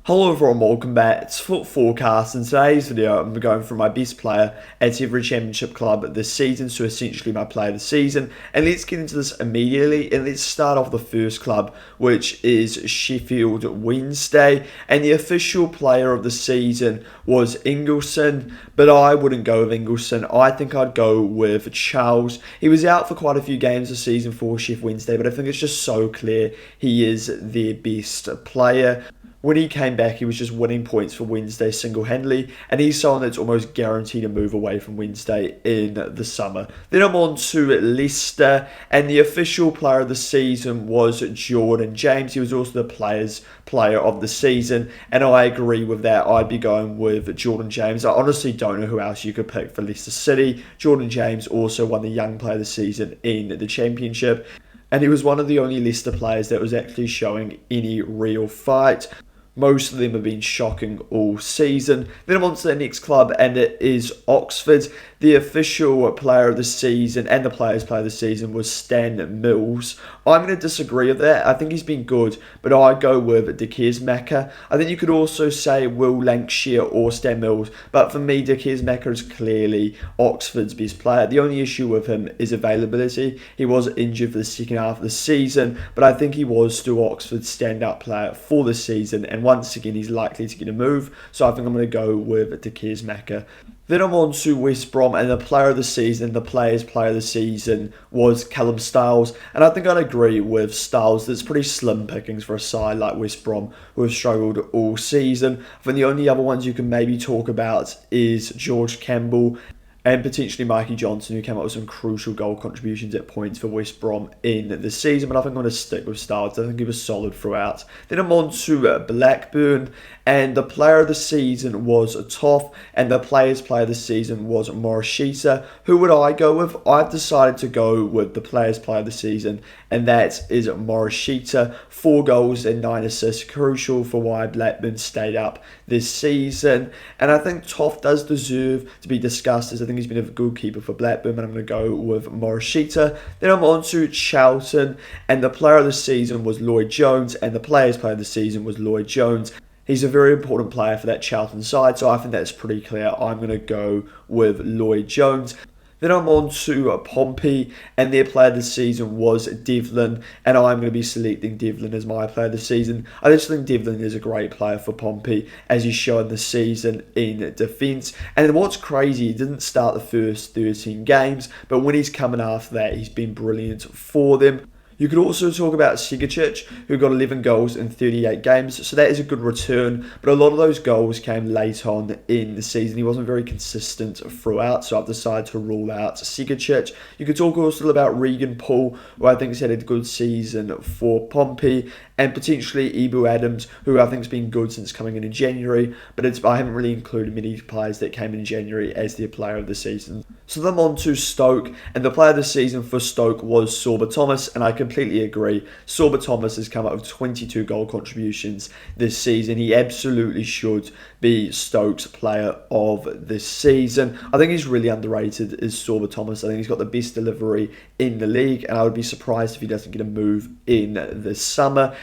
Hello everyone, welcome back. It's Foot Forecast. In today's video, I'm going through my best player at every championship club this season, so essentially my player of the season. And let's get into this immediately, and let's start off the first club, which is Sheffield Wednesday. And the official player of the season was Ingleson, but I wouldn't go with Ingleson. I think I'd go with Charles. He was out for quite a few games this season for Sheffield Wednesday, but I think it's just so clear he is their best player. When he came back, he was just winning points for Wednesday single-handedly, and he's someone that's almost guaranteed to move away from Wednesday in the summer. Then I'm on to Leicester, and the official player of the season was Jordan James. He was also the player's player of the season, and I agree with that. I'd be going with Jordan James. I honestly don't know who else you could pick for Leicester City. Jordan James also won the Young Player of the Season in the Championship, and he was one of the only Leicester players that was actually showing any real fight. Most of them have been shocking all season. Then I'm on to the next club, and it is Oxford. The official player of the season and the player's player of the season was Stan Mills. I'm going to disagree with that. I think he's been good, but I go with De Keersmaker. I think you could also say Will Lancashire or Stan Mills, but for me, De Keersmaker is clearly Oxford's best player. The only issue with him is availability. He was injured for the second half of the season, but I think he was still Oxford's standout player for the season, and once again, he's likely to get a move, so I think I'm going to go with De Keersmaker. Then I'm on to West Brom, and the player of the season, the player's player of the season was Callum Styles. And I think I'd agree with Styles. There's pretty slim pickings for a side like West Brom who have struggled all season. I think the only other ones you can maybe talk about is George Campbell and potentially Mikey Johnson, who came up with some crucial goal contributions at points for West Brom in the season. But I think I'm going to stick with Styles. I think he was solid throughout. Then I'm on to Blackburn, and the player of the season was Toff, and the player's player of the season was Morishita. Who would I go with? I've decided to go with the player's player of the season, and that is Morishita. 4 goals and 9 assists, crucial for why Blackburn stayed up this season. And I think Toff does deserve to be discussed, as I think he's been a good keeper for Blackburn, but I'm going to go with Morishita. Then I'm on to Charlton, and the player of the season was Lloyd Jones, and the player's player of the season was Lloyd Jones. He's a very important player for that Charlton side, so I think that's pretty clear. I'm going to go with Lloyd Jones. Then I'm on to Pompey, and their player of the season was Devlin, and I'm going to be selecting Devlin as my player of the season. I just think Devlin is a great player for Pompey, as he's shown this season in defence. And what's crazy, he didn't start the first 13 games, but when he's coming after that, he's been brilliant for them. You could also talk about Sigurcic, who got 11 goals in 38 games, so that is a good return, but a lot of those goals came late on in the season. He wasn't very consistent throughout, so I've decided to rule out Sigurcic. You could talk also about Regan Poole, who I think has had a good season for Pompey, and potentially Ebu Adams, who I think has been good since coming in January, but I haven't really included many players that came in January as their player of the season. So then I'm on to Stoke, and the player of the season for Stoke was Sorba Thomas, and I completely agree. Sorba Thomas has come up with 22 goal contributions this season. He absolutely should be Stoke's player of this season. I think he's really underrated is Sorba Thomas. I think he's got the best delivery in the league, and I would be surprised if he doesn't get a move in the summer.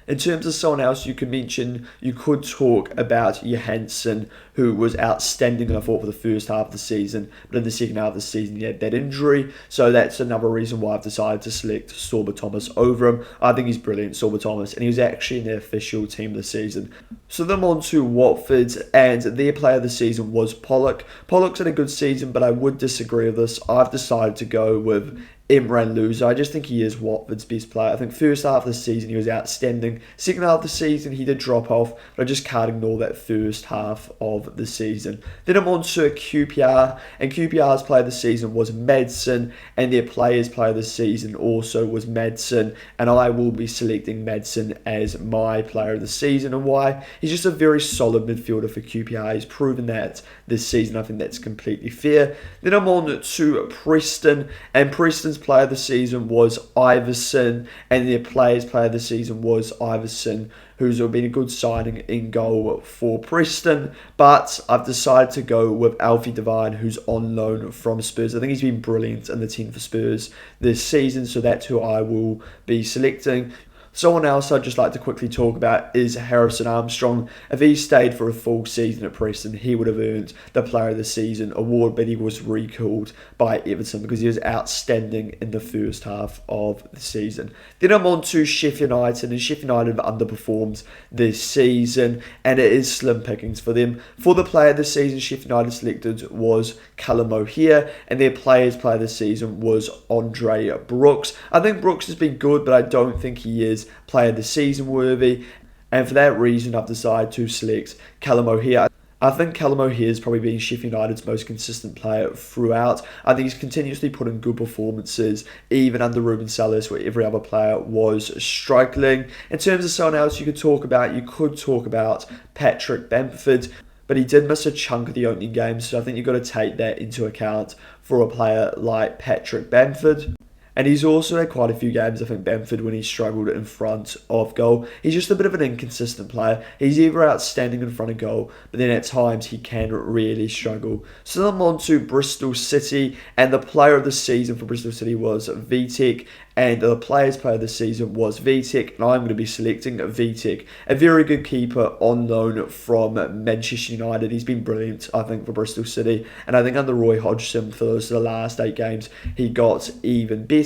In terms of someone else you could mention, you could talk about Johansson, who was outstanding, I thought, for the first half of the season, but in the second half of the season he had that injury, so that's another reason why I've decided to select Sorba Thomas over him. I think he's brilliant, Sorba Thomas, and he was actually in the official team of the season. So then on to Watford, and their player of the season was Pollock. Pollock's had a good season, but I would disagree with this. I've decided to go with Imran Louza. I just think he is Watford's best player. I think first half of the season he was outstanding. Second half of the season he did drop off, but I just can't ignore that first half of the season. Then I'm on to QPR, and QPR's player of the season was Madsen, and their player's player of the season also was Madsen, and I will be selecting Madsen as my player of the season. And why? He's just a very solid midfielder for QPR. He's proven that this season. I think that's completely fair. Then I'm on to Preston, and Preston's player of the season was Iverson, and their player's player of the season was Iverson, who's been a good signing in goal for Preston, but I've decided to go with Alfie Devine, who's on loan from Spurs. I think he's been brilliant in the team for Spurs this season, so that's who I will be selecting. Someone else I'd just like to quickly talk about is Harrison Armstrong. If he stayed for a full season at Preston, he would have earned the Player of the Season award, but he was recalled by Everton because he was outstanding in the first half of the season. Then I'm on to Sheffield United, and Sheffield United have underperformed this season, and it is slim pickings for them. For the Player of the Season, Sheffield United selected was Callum O'Hare, and their Player of the Season was Andre Brooks. I think Brooks has been good, but I don't think he is Player of the Season worthy, and for that reason I've decided to select Callum O'Hare. I think Callum O'Hare has probably been Sheffield United's most consistent player throughout. I think he's continuously put in good performances, even under Ruben Salas, where every other player was struggling. In terms of someone else you could talk about Patrick Bamford, but he did miss a chunk of the opening game, so I think you've got to take that into account for a player like Patrick Bamford. And he's also had quite a few games, I think, Bamford, when he struggled in front of goal. He's just a bit of an inconsistent player. He's either outstanding in front of goal, but then at times he can really struggle. So I'm on to Bristol City, and the Player of the Season for Bristol City was Vitek, and the Player of the Season was Vitek, and I'm going to be selecting Vitek, a very good keeper on loan from Manchester United. He's been brilliant, I think, for Bristol City, and I think under Roy Hodgson for the last 8 games, he got even better.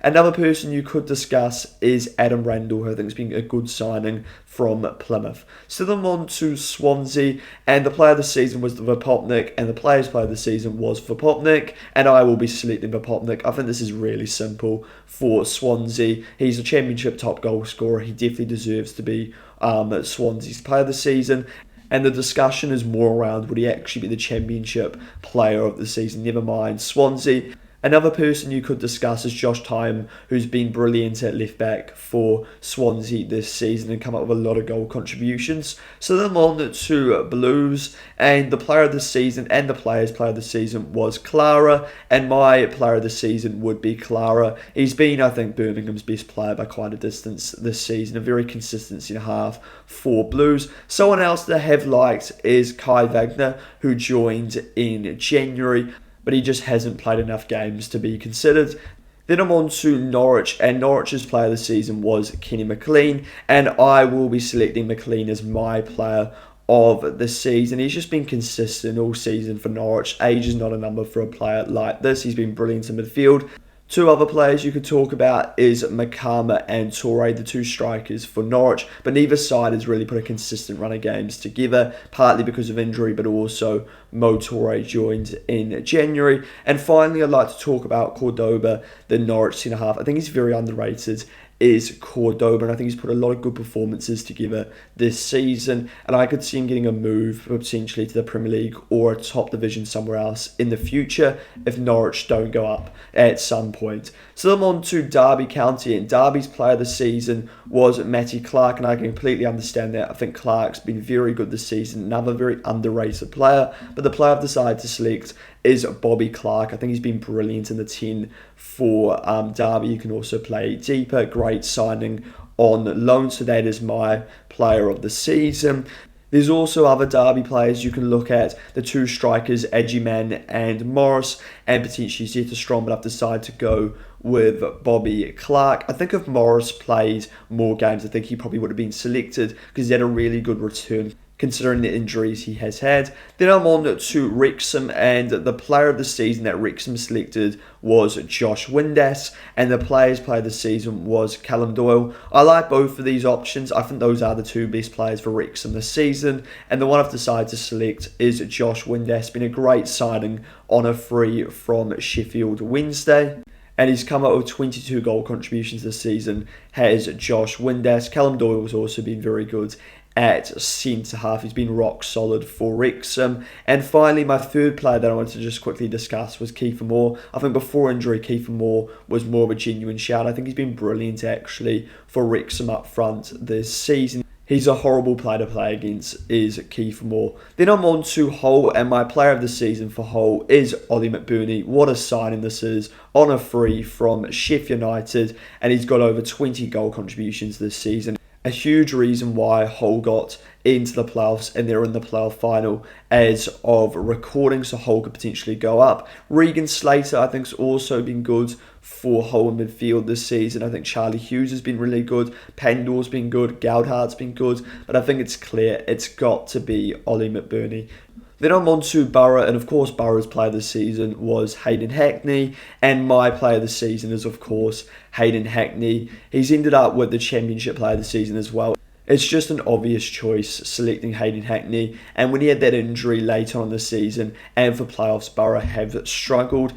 Another person you could discuss is Adam Randall, who I think has been a good signing from Plymouth. So then on to Swansea, and the Player of the Season was Vopotnik, and the Players Player of the Season was Vopotnik, and I will be selecting Vopotnik. I think this is really simple for Swansea. He's a Championship top goal scorer. He definitely deserves to be Swansea's Player of the Season. And the discussion is more around, would he actually be the Championship Player of the Season? Never mind Swansea. Another person you could discuss is Josh Tymon, who's been brilliant at left back for Swansea this season and come up with a lot of goal contributions. So then on to Blues, and the Player of the Season and the Players Player of the Season was Clara, and my Player of the Season would be Clara. He's been, I think, Birmingham's best player by quite a distance this season, a very consistent half for Blues. Someone else that I have liked is Kai Wagner, who joined in January, but he just hasn't played enough games to be considered. Then I'm on to Norwich, and Norwich's Player of the Season was Kenny McLean, and I will be selecting McLean as my Player of the Season. He's just been consistent all season for Norwich. Age is not a number for a player like this. He's been brilliant in midfield. 2 other players you could talk about is Makama and Toure, the 2 strikers for Norwich, but neither side has really put a consistent run of games together, partly because of injury, but also Mo Toure joined in January. And finally, I'd like to talk about Cordoba, the Norwich centre-half. I think he's very underrated, is Cordoba, and I think he's put a lot of good performances together this season, and I could see him getting a move potentially to the Premier League or a top division somewhere else in the future if Norwich don't go up at some point. So I'm on to Derby County, and Derby's Player of the Season was Matty Clark, and I can completely understand that. I think Clark's been very good this season, another very underrated player, but the player I've decided to select is Bobby Clark. I think he's been brilliant in the 10 for Derby. You can also play deeper. Great signing on loan, so that is my Player of the Season. There's also other Derby players you can look at, the 2 strikers, Edgyman and Morris, and potentially Zeta Strong, but I've decided to go with Bobby Clark. I think if Morris played more games, I think he probably would have been selected because he had a really good return considering the injuries he has had. Then I'm on to Wrexham, and the Player of the Season that Wrexham selected was Josh Windass, and the Players Player of the Season was Callum Doyle. I like both of these options. I think those are the 2 best players for Wrexham this season, and the one I've decided to select is Josh Windass. Been a great signing on a free from Sheffield Wednesday, and he's come up with 22 goal contributions this season, has Josh Windass. Callum Doyle has also been very good at centre-half. He's been rock solid for Wrexham. And finally, my 3rd player that I wanted to just quickly discuss was Kiefer Moore. I think before injury, Kiefer Moore was more of a genuine shout. I think he's been brilliant, actually, for Wrexham up front this season. He's a horrible player to play against, is Kiefer Moore. Then I'm on to Hull, and my Player of the Season for Hull is Ollie McBurney. What a signing this is, on a free from Sheffield United, and he's got over 20 goal contributions this season. A huge reason why Hull got into the playoffs, and they're in the playoff final as of recording, so Hull could potentially go up. Regan Slater, I think, has also been good for whole midfield this season. I think Charlie Hughes has been really good, Pendle's been good, Galdhard's been good, but I think it's clear it's got to be Ollie McBurney. Then I'm on to Borough, and of course Borough's player of the season was Hayden Hackney, and my player of the season is of course Hayden Hackney. He's ended up with the Championship player of the season as well. It's just an obvious choice selecting Hayden Hackney, and when he had that injury later on the season and for playoffs, Borough have struggled.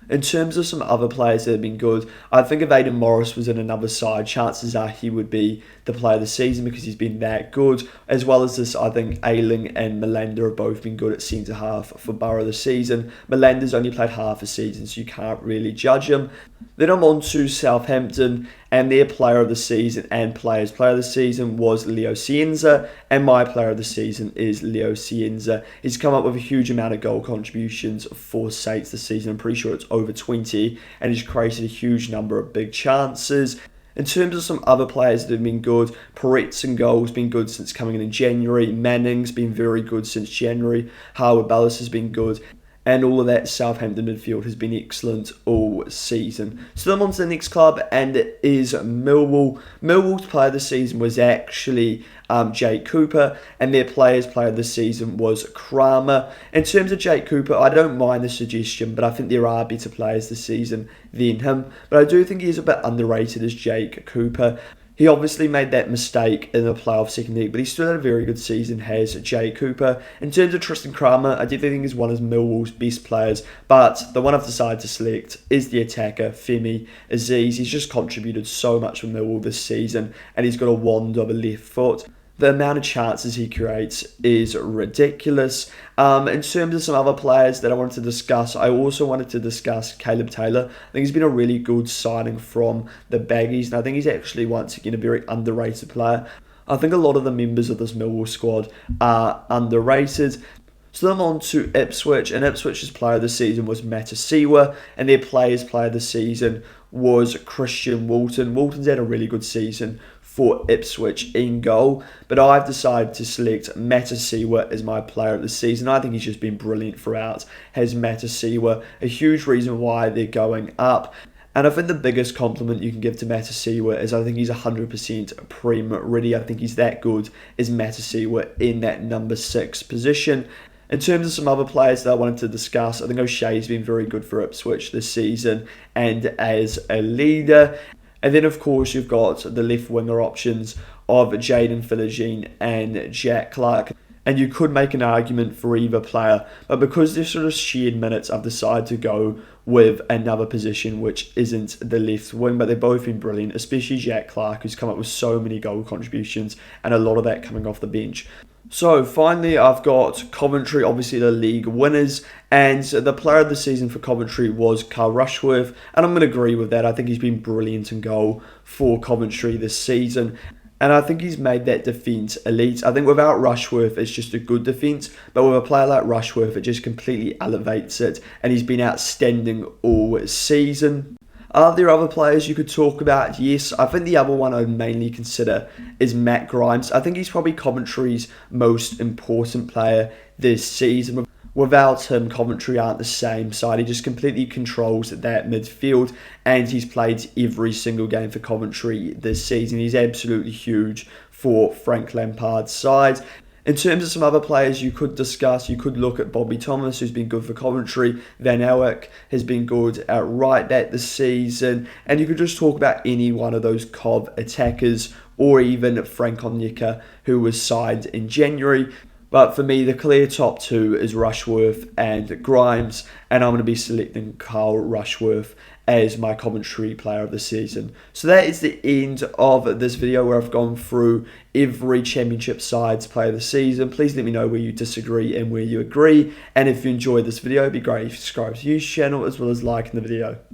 In terms of some other players that have been good, I think if Aidan Morris was in another side, chances are he would be the player of the season because he's been that good. As well as this, I think Ayling and Melanda have both been good at centre-half for Borough this season. Melanda's only played half a season, so you can't really judge him. Then I'm on to Southampton, and their player of the season and players' player of the season was Leo Cienza, and my player of the season is Leo Cienza. He's come up with a huge amount of goal contributions for Saints this season. I'm pretty sure it's over 20, and he's created a huge number of big chances. In terms of some other players that have been good, Peretz in goal has been good since coming in January. Manning's been very good since January. Harwood Bellis has been good. And all of that Southampton midfield has been excellent all season. So then on to the next club, and it is Millwall. Millwall's player of the season was actually Jake Cooper, and their player of the season was Kramer. In terms of Jake Cooper, I don't mind the suggestion, but I think there are better players this season than him. But I do think he is a bit underrated as Jake Cooper. He obviously made that mistake in the playoff second leg, but he still had a very good season, has Jay Cooper. In terms of Tristan Kramer, I definitely think he's one of Millwall's best players, but the one I've decided to select is the attacker, Femi Aziz. He's just contributed so much for Millwall this season, and he's got a wand of a left foot. The amount of chances he creates is ridiculous. In terms of some other players that I wanted to discuss, I also wanted to discuss Caleb Taylor. I think he's been a really good signing from the Baggies, and I think he's actually, once again, a very underrated player. I think a lot of the members of this Millwall squad are underrated. So then on to Ipswich, and Ipswich's player of the season was Matasiwa, and their players' player of the season was Christian Walton. Walton's had a really good season for Ipswich in goal, but I've decided to select Matasiwa as my player of the season. I think he's just been brilliant throughout. Has Matasiwa, a huge reason why they're going up. And I think the biggest compliment you can give to Matasiwa is I think he's 100% Prem ready. I think he's that good as Matasiwa in that number 6 position. In terms of some other players that I wanted to discuss, I think O'Shea's been very good for Ipswich this season and as a leader. And then, of course, you've got the left winger options of Jaden Philogene and Jack Clark. And you could make an argument for either player, but because they're sort of shared minutes, I've decided to go with another position which isn't the left wing, but they've both been brilliant, especially Jack Clark, who's come up with so many goal contributions, and a lot of that coming off the bench. So finally, I've got Coventry, obviously the league winners, and the player of the season for Coventry was Carl Rushworth, and I'm going to agree with that. I think he's been brilliant in goal for Coventry this season, and I think he's made that defence elite. I think without Rushworth, it's just a good defence, but with a player like Rushworth, it just completely elevates it, and he's been outstanding all season. Are there other players you could talk about? Yes, I think the other one I'd mainly consider is Matt Grimes. I think he's probably Coventry's most important player this season. Without him, Coventry aren't the same side. He just completely controls that midfield, and he's played every single game for Coventry this season. He's absolutely huge for Frank Lampard's side. In terms of some other players you could discuss, you could look at Bobby Thomas, who's been good for Coventry. Van Elwick has been good at right back this season. And you could just talk about any one of those Cov attackers, or even Frank Onyeka, who was signed in January. But for me, the clear top two is Rushworth and Grimes, and I'm going to be selecting Carl Rushworth as my Coventry player of the season. So that is the end of this video where I've gone through every Championship side's player of the season. Please let me know where you disagree and where you agree. And if you enjoyed this video, it'd be great if you subscribe to the YouTube channel as well as liking the video.